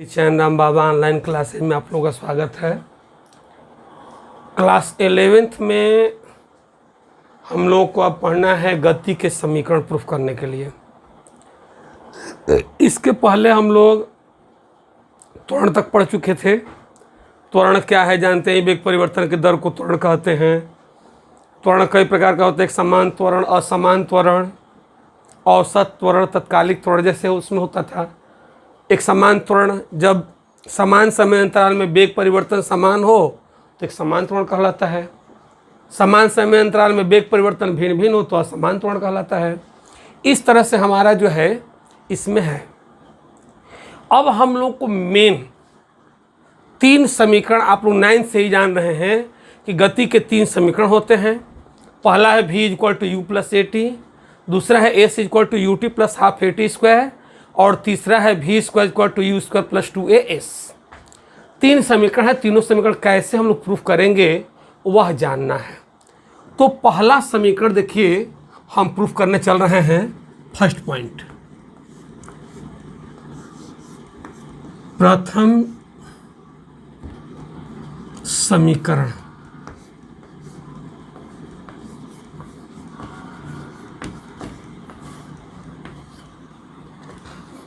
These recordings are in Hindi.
चैन राम बाबा ऑनलाइन क्लासेज में आप लोगों का स्वागत है। क्लास 11th में हम लोगों को अब पढ़ना है गति के समीकरण प्रूफ करने के लिए। इसके पहले हम लोग त्वरण तक पढ़ चुके थे। त्वरण क्या है जानते हैं, वेग परिवर्तन के दर को त्वरण कहते हैं। त्वरण कई प्रकार का होता है, एक समान त्वरण, असमान त्वरण, औसत त्वरण, तत्कालिक त्वरण जैसे उसमें होता था। एक समान त्वरण, जब समान समय अंतराल में वेग परिवर्तन समान हो तो एक समान त्वरण कहलाता है। समान समय अंतराल में वेग परिवर्तन भिन्न भिन्न हो तो असमान त्वरण कहलाता है। इस तरह से हमारा जो है इसमें है। अब हम लोग को मेन 3 समीकरण आप लोग 9 से ही जान रहे हैं कि गति के 3 समीकरण होते हैं। पहला है v = u + at, दूसरा है s = ut + ½ at², और तीसरा है v² = u² + 2as। 3 समीकरण है। तीनों समीकरण कैसे हम लोग प्रूफ करेंगे वह जानना है। तो पहला समीकरण देखिए हम प्रूफ करने चल रहे हैं। फर्स्ट पॉइंट, प्रथम समीकरण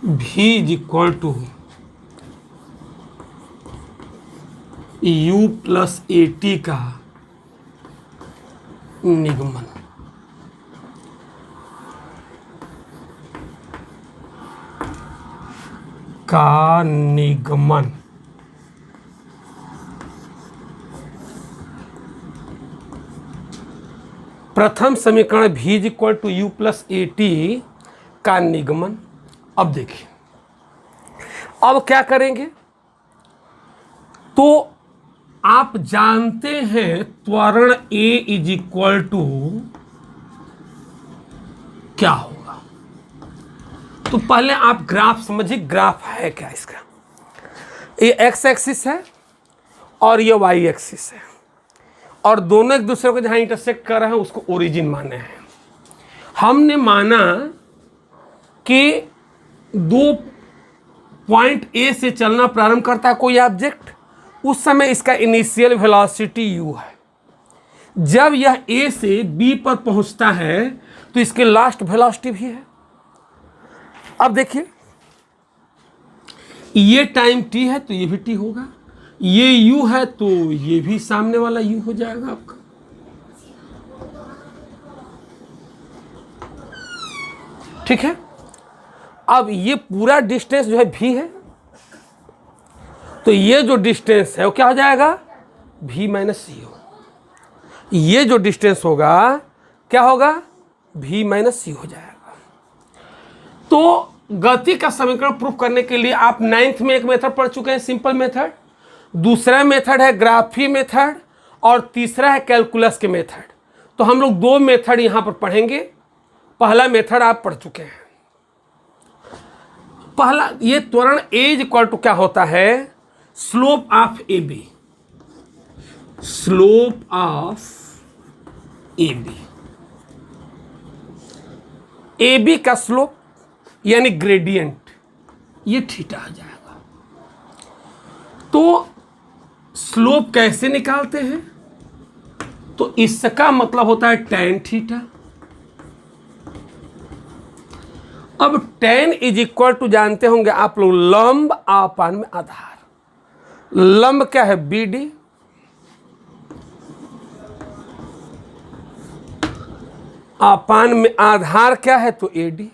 v = u + at का निगमन। प्रथम समीकरण v = u + at का निगमन। अब देखिए, अब क्या करेंगे, तो आप जानते हैं त्वरण A = क्या होगा। तो पहले आप ग्राफ समझिए, ग्राफ है क्या इसका। ये x एक्सिस है और ये y एक्सिस है, और दोनों एक दूसरे को जहां इंटरसेक्ट कर रहे हैं उसको ओरिजिन माने हैं। हमने माना कि 2 पॉइंट A से चलना प्रारंभ करता है कोई ऑब्जेक्ट, उस समय इसका इनिशियल वेलोसिटी u है। जब यह A से B पर पहुंचता है तो इसके लास्ट वेलोसिटी भी है। अब देखिए, ये टाइम t है तो ये भी t होगा, ये u है तो ये भी सामने वाला u हो जाएगा आपका। ठीक है। अब ये पूरा डिस्टेंस जो है v है, तो ये जो डिस्टेंस है वो क्या हो जाएगा, v - c। ये जो डिस्टेंस होगा क्या होगा, v - c हो जाएगा। तो गति का समीकरण प्रूफ करने के लिए आप 9th में एक मेथड पढ़ चुके हैं, सिंपल मेथड। दूसरा मेथड है ग्राफी मेथड, और तीसरा है कैलकुलस के मेथड। तो हम लोग 2 मेथड यहां पर पढ़ेंगे। पहला मेथड आप पढ़ चुके हैं। पहला, ये त्वरण A = क्या होता है, slope of AB। Slope of AB, AB का स्लोप यानी ग्रेडियंट, ये थीटा आ जाएगा। तो स्लोप कैसे निकालते हैं, तो इसका मतलब होता है tan थीटा। अब tan = जानते होंगे आप लोग, लंब आपान में आधार। लंब क्या है, BD, आपान में आधार क्या है, तो AD।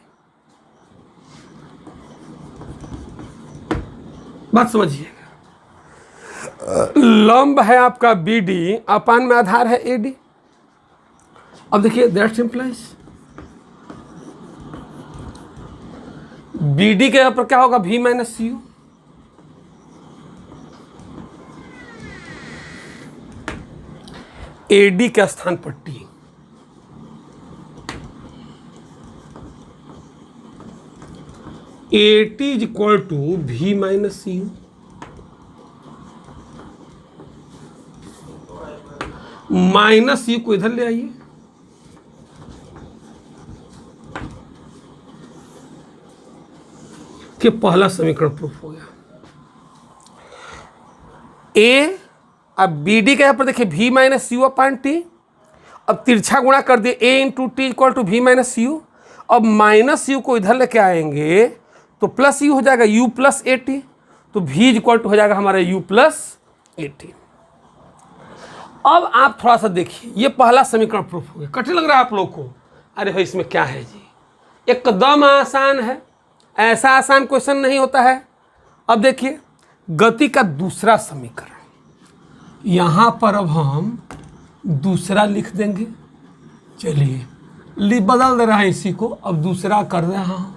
बात समझिएगा, लंब है आपका BD, आपान में आधार है AD। अब देखिए, दैट इंप्लाइज BD के ऊपर क्या होगा, v - cu। AD के स्थान पर T। AT = v - cu। -u को इधर ले आइए, कि पहला समीकरण प्रूफ हो गया। ए, अब बी डी का यहाँ पर देखिए v minus u upon t, अब तिरछा गुणा कर दिए a into t equal to v minus u, अब माइनस यू को इधर लेके आएंगे तो प्लस यू हो जाएगा u प्लस ए टी, तो v इक्वल टू हो जाएगा हमारा u प्लस ए टी। अब आप थोड़ा सा देखिए, ये पहला समीकरण प्रूफ हो गया। कठिन लग रहा है आप लोग को? अरे भाई इसमें क्या है जी, एकदम आसान है, ऐसा आसान क्वेश्चन नहीं होता है। अब देखिए गति का दूसरा समीकरण, यहाँ पर अब हम दूसरा लिख देंगे। चलिए बदल दे रहा है इसी को, अब दूसरा कर रहा हूँ,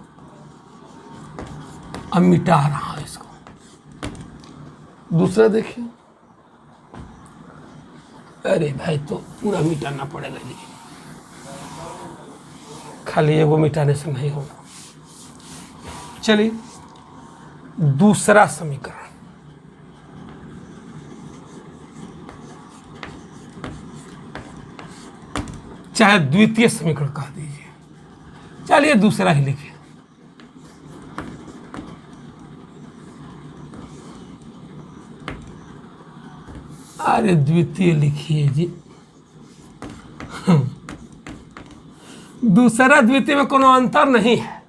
अब मिटा रहा हूँ इसको। दूसरा देखिए, अरे भाई तो पूरा मिटाना पड़ेगा जी, खाली एगो मिटाने से नहीं होगा। चलिए दूसरा समीकरण, चाहे द्वितीय समीकरण कह दीजिए, चलिए दूसरा ही लिखिए। अरे द्वितीय लिखिए जी। दूसरा द्वितीय में कोनो अंतर नहीं है।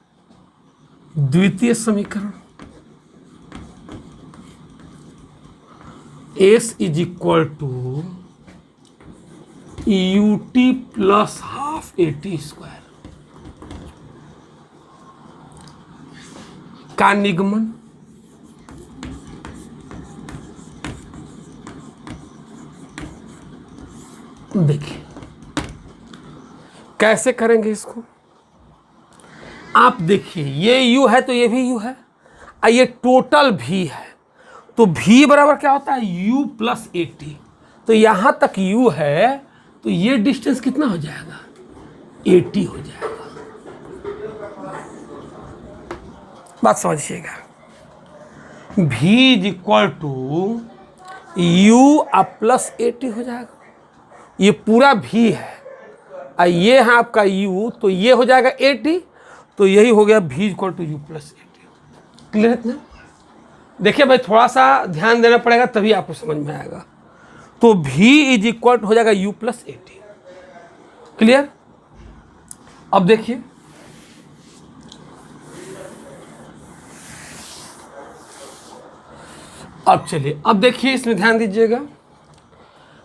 द्वितीय समीकरण S is equal to u t plus half a t square का निगमन देखिए कैसे करेंगे इसको। आप देखिए ये u है तो ये भी u है, और ये टोटल v है, तो v बराबर क्या होता है u प्लस ए टी, तो यहाँ तक u है तो ये डिस्टेंस कितना हो जाएगा 80 हो जाएगा। बात समझिएगा, v is equal to u plus 80 हो जाएगा। ये पूरा v है और ये है आपका u, तो ये हो जाएगा 80, तो यही हो गया v equal to u plus 80। Clear है ना? देखिए भाई थोड़ा सा ध्यान देना पड़ेगा तभी आपको समझ में आएगा। तो v इज इक्वल टू हो जाएगा u प्लस 80। क्लियर? अब देखिए अब चलिए अब देखिए इसमें ध्यान दीजिएगा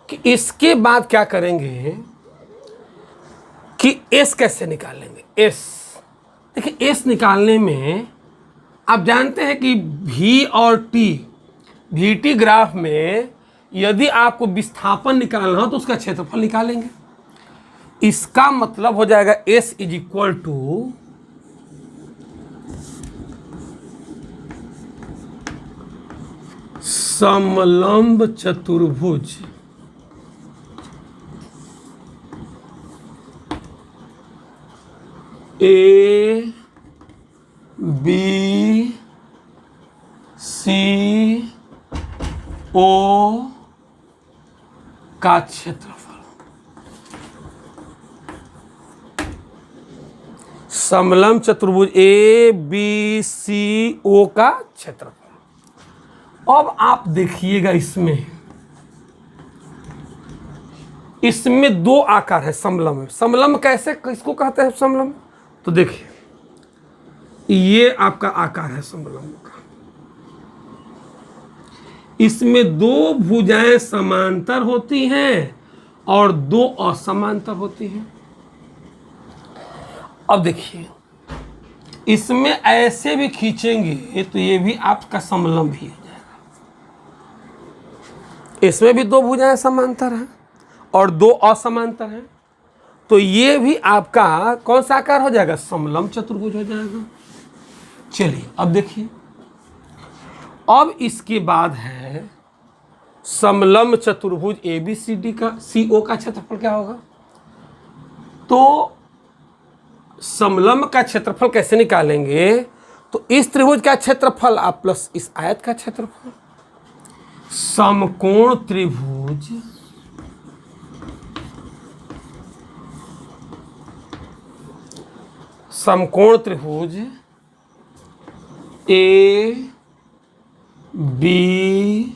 कि इसके बाद क्या करेंगे कि s कैसे निकालेंगे। s देखिए s निकालने में आप जानते हैं कि v और t, vt ग्राफ में यदि आपको विस्थापन निकालना हो तो उसका क्षेत्रफल निकालेंगे। इसका मतलब हो जाएगा s इज इक्वल टू समलंब चतुर्भुज ए बी सी ओ का क्षेत्रफल। समलंब चतुर्भुज ए बी सी ओ का क्षेत्रफल। अब आप देखिएगा इसमें दो आकार है समलंब में। समलंब कैसे किसको कहते हैं समलंब? तो देखिए ये आपका आकार है समलंब का, इसमें दो भुजाएं समांतर होती हैं और दो असमांतर होती हैं। अब देखिए इसमें ऐसे भी खींचेंगे तो ये भी आपका समलंब ही हो जाएगा। इसमें भी दो भुजाएं समांतर हैं और दो असमांतर हैं, तो ये भी आपका कौन सा आकार हो जाएगा? समलंब चतुर्भुज हो जाएगा। चलिए अब देखिए, अब इसके बाद है समलंब चतुर्भुज ए बी सी डी का सी ओ का क्षेत्रफल क्या होगा? तो समलंब का क्षेत्रफल कैसे निकालेंगे? तो इस त्रिभुज का क्षेत्रफल आप प्लस इस आयत का क्षेत्रफल। समकोण त्रिभुज ए बी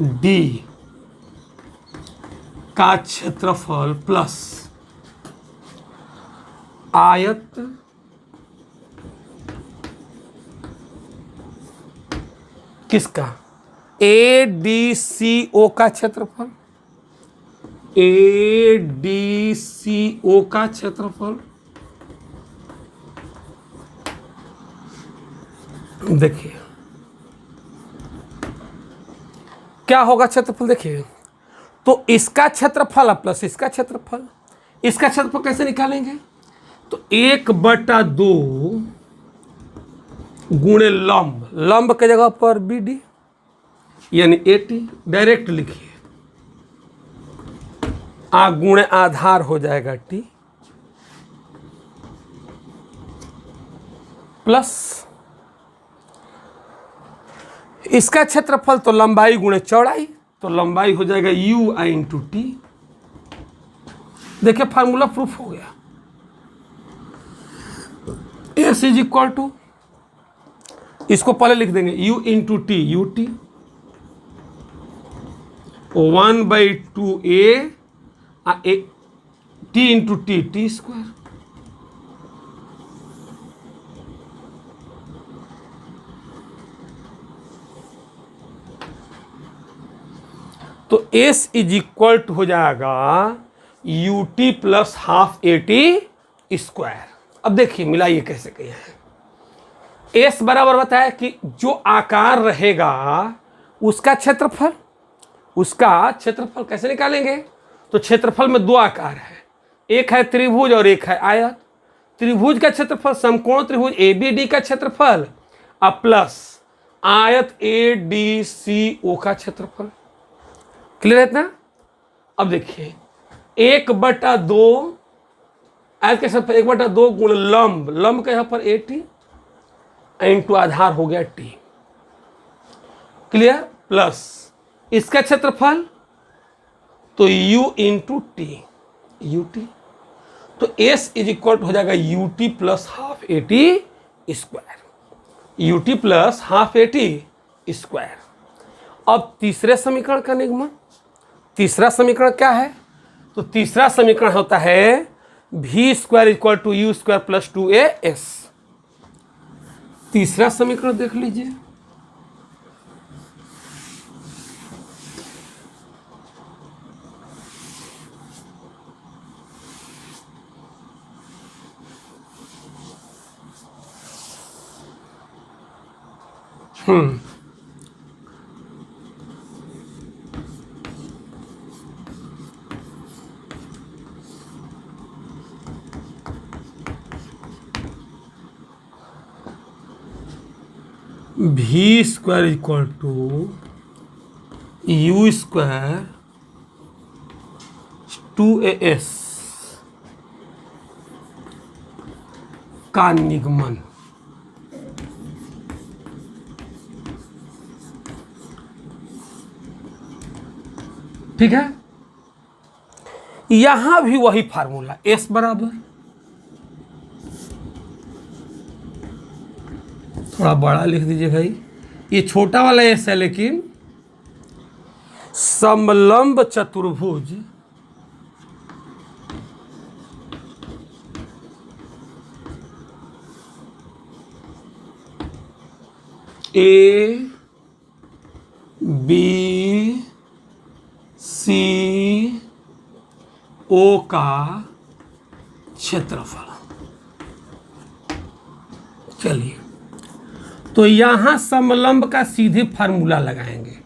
डी का क्षेत्रफल प्लस आयत किसका, ए डी सी ओ का क्षेत्रफल, ए डी सी ओ का क्षेत्रफल। देखिए क्या होगा क्षेत्रफल, देखिए तो इसका क्षेत्रफल प्लस इसका क्षेत्रफल, इसका क्षेत्रफल कैसे निकालेंगे, तो 1/2 गुणे लंब, लंब के जगह पर बी डी यानी 80 डायरेक्ट लिखिए, गुणे आधार हो जाएगा टी प्लस इसका क्षेत्रफल तो लंबाई गुणे चौड़ाई, तो लंबाई हो जाएगा यू आई इंटू टी। देखिए फार्मूला प्रूफ हो गया, एस इज इक्वल टू, इसको पहले लिख देंगे you into T, U T 1/2 A T into T, T square. तो एस इज इक्वल टू हो जाएगा you t plus half a t square. अब देखिए मिलाइए कैसे किया है, एस बराबर बताया कि जो आकार रहेगा उसका क्षेत्रफल, उसका क्षेत्रफल कैसे निकालेंगे, तो क्षेत्रफल में दो आकार है, एक है त्रिभुज और एक है आयत। त्रिभुज का क्षेत्रफल समकोण त्रिभुज ए बी डी का क्षेत्रफल अब प्लस आयत ए डी सी ओ का क्षेत्रफल। क्लियर है इतना। अब देखिए 1/2 आयत के क्षेत्रफल 1/2 गुण लंब, लंब के यहाँ पर ए टी इंटू आधार हो गया टी, क्लियर, प्लस इसका क्षेत्रफल तो u into T, U T, तो s इज इक्वल हो जाएगा you t plus half a t square, you t plus half a t square. अब तीसरे समीकरण का निगमन, तीसरा समीकरण क्या है, तो तीसरा समीकरण होता है v square equal to u square plus 2as। तीसरा समीकरण देख लीजिए, v square equal to u square 2as का निगमन। ठीक है, यहां भी वही फार्मूला, s बराबर, थोड़ा बड़ा लिख दीजिए भाई, ये छोटा वाला s है लेकिन समलंब चतुर्भुज ए बी सी ओ का क्षेत्रफल। चलिए तो यहां समलंब का सीधे फार्मूला लगाएंगे।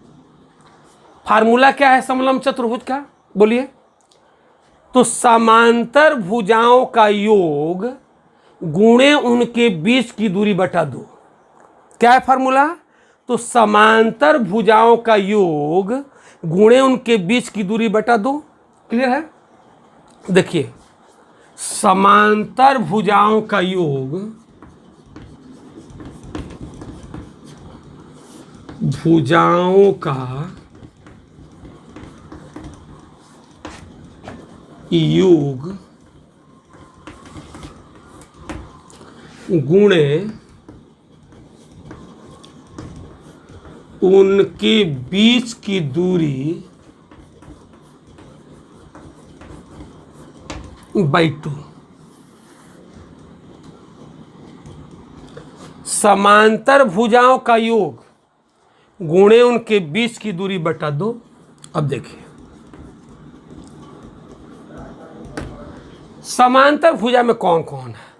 फार्मूला क्या है समलंब चतुर्भुज का, बोलिए, तो समांतर भुजाओं का योग गुणे उनके बीच की दूरी बटा 2। क्या है फार्मूला, तो समांतर भुजाओं का योग गुणे उनके बीच की दूरी बटा 2। क्लियर है। देखिए समांतर भुजाओं का योग, भुजाओं का योग गुणे उनके बीच की दूरी बाई 2। समांतर भुजाओं का योग गुणे उनके बीच की दूरी बटा 2। अब देखिए, समांतर भुजा में कौन कौन है?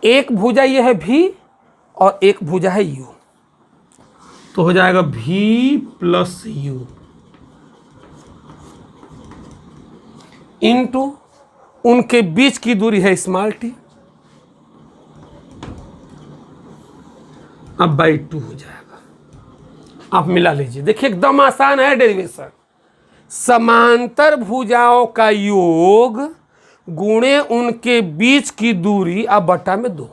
एक भुजा यह है भी और एक भुजा है यू, तो हो जाएगा भी प्लस यू इंटू उनके बीच की दूरी है स्मॉल टी, अब बाई 2 हो जाएगा। आप मिला लीजिए, देखिए एकदम आसान है डेरिवेशन। समांतर भुजाओं का योग गुणे उनके बीच की दूरी अब बटा में 2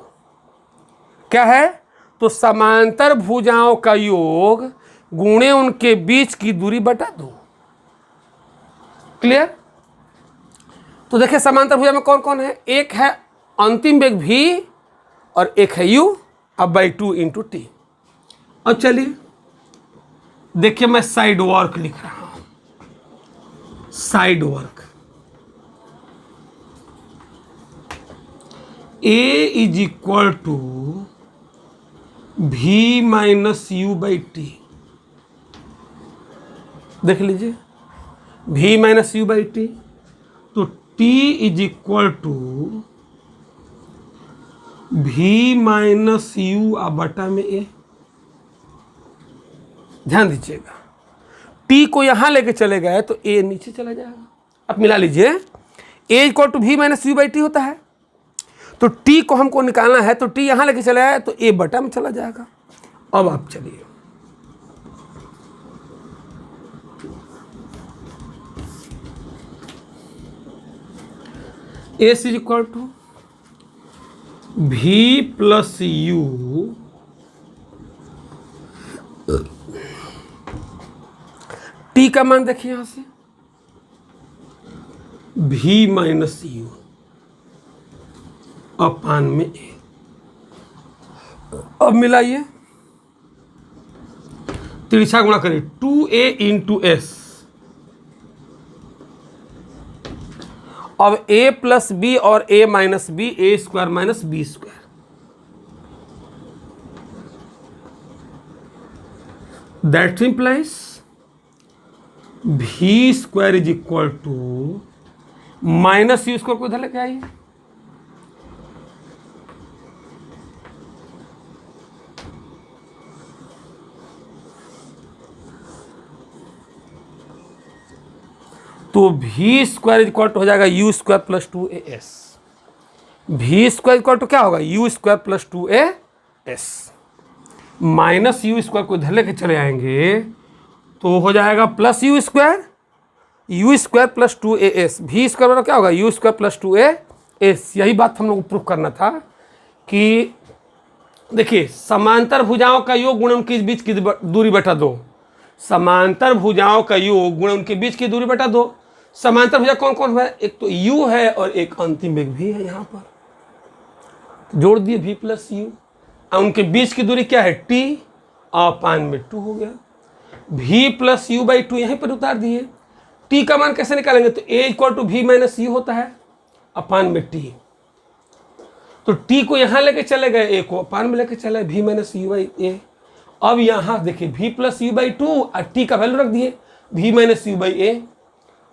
क्या है? तो समांतर भुजाओं का योग गुणे उनके बीच की दूरी बटा 2। क्लियर? तो देखिए समांतर भुजा में कौन कौन है? एक है अंतिम वेग भी और एक है यू, अब बाई 2 इंटू टी। अब चलिए देखिए, मैं साइड वर्क लिख रहा हूं। Side work A is equal to v minus u by t. देख लीजिए, v minus u by t, तो T is equal to v minus u बटा में ए। ध्यान दीजिएगा, T को यहां लेके चले गए तो A नीचे चला जाएगा। अब मिला लीजिए, A equal to v minus u by T होता है, तो T को हमको निकालना है, तो T यहां लेके चला आया तो A बटा में चला जाएगा। अब आप चलिए, A इज इक्वल टू भी प्लस यू T का मान देखिए यहां से भी माइनस यू अपान में ए। अब मिलाइए, तिरछा गुणा करिए, 2a इंटू एस। अब a प्लस बी और a minus B, A square minus B square. That implies V square is equal to minus U square को इधर लेके आइए, तो भी स्क्वायर इक्वल टू हो जाएगा यू स्क्वायर प्लस 2as। भी स्क्वायर इक्वल टू क्या होगा? You square plus 2as। Minus U square को इधर लेके चले आएंगे तो हो जाएगा plus you square plus 2as। भी स्क्वायर क्या होगा? You square plus 2as। यही बात हम लोग को प्रूव करना था कि देखिए, समांतर भुजाओं का योग गुणे उनके बीच की दूरी बटा 2। समांतर भुजाओं का योग गुणे उनके बीच की दूरी बटा 2। समांतर भुजा कौन कौन है? एक तो u है और एक अंतिम वेग भी है, यहाँ पर जोड़ दिए v प्लस यू। उनके बीच की दूरी क्या है? t अपान में 2 हो गया। v प्लस यू बाई 2 यहीं पर उतार दिए। t का मान कैसे निकालेंगे? तो a equal to v minus u होता है अपान में t। तो t को यहाँ लेके चले गए, a को अपान में लेके चले, v माइनस यू बाई ए। अब यहाँ देखिए v प्लस यू बाई 2 और t का वैल्यू रख दिए v माइनस यू बाई ए।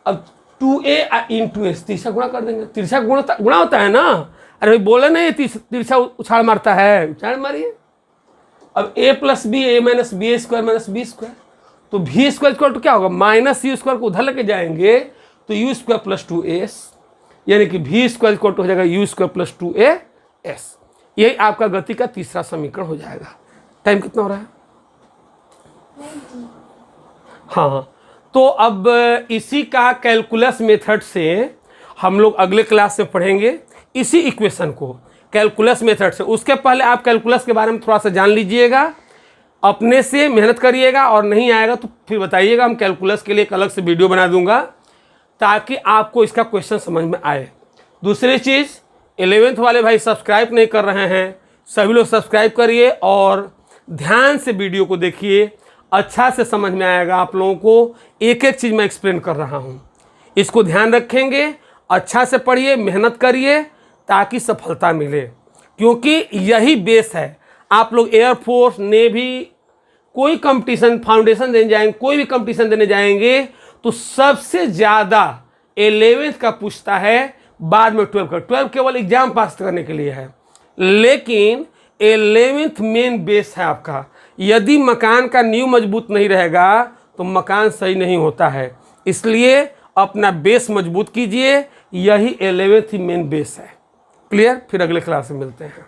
अब 2a इंटू एस, तिरछा गुणा कर देंगे। तिरछा गुणा होता है ना, अरे भाई बोले नहीं तिरछा उछाल मारता है, उछाल मारिए। अब a plus b, a minus B square minus B square, तो भी स्क्वायर इक्वल टू क्या होगा? माइनस यू स्क्वायर को उधर लेके जाएंगे तो यू स्क्वायर प्लस 2as, यानी कि भी स्क्वायर इक्वल टू हो जाएगा यू स्क्वायर प्लस 2as। यही आपका गति का तीसरा समीकरण हो जाएगा। टाइम कितना हो रहा है? हाँ, तो अब इसी का कैलकुलस मेथड से हम लोग अगले क्लास में पढ़ेंगे, इसी इक्वेशन को कैलकुलस मेथड से। उसके पहले आप कैलकुलस के बारे में थोड़ा सा जान लीजिएगा, अपने से मेहनत करिएगा, और नहीं आएगा तो फिर बताइएगा। हम कैलकुलस के लिए एक अलग से वीडियो बना दूंगा ताकि आपको इसका क्वेश्चन समझ में आए। दूसरी चीज़, 11th वाले भाई सब्सक्राइब नहीं कर रहे हैं, सभी लोग सब्सक्राइब करिए और ध्यान से वीडियो को देखिए। अच्छा से समझ में आएगा आप लोगों को। एक एक चीज़ मैं एक्सप्लेन कर रहा हूँ, इसको ध्यान रखेंगे, अच्छा से पढ़िए, मेहनत करिए ताकि सफलता मिले, क्योंकि यही बेस है। आप लोग एयरफोर्स, नेवी, कोई कंपटीशन, फाउंडेशन देने जाएंगे, कोई भी कंपटीशन देने जाएंगे तो सबसे ज़्यादा 11th का पूछता है, बाद में 12 का। 12 केवल एग्जाम पास करने के लिए है, लेकिन 11th मेन बेस है आपका। यदि मकान का नींव मजबूत नहीं रहेगा तो मकान सही नहीं होता है, इसलिए अपना बेस मजबूत कीजिए, यही 11th ही मेन बेस है। क्लियर? फिर अगले क्लास में मिलते हैं।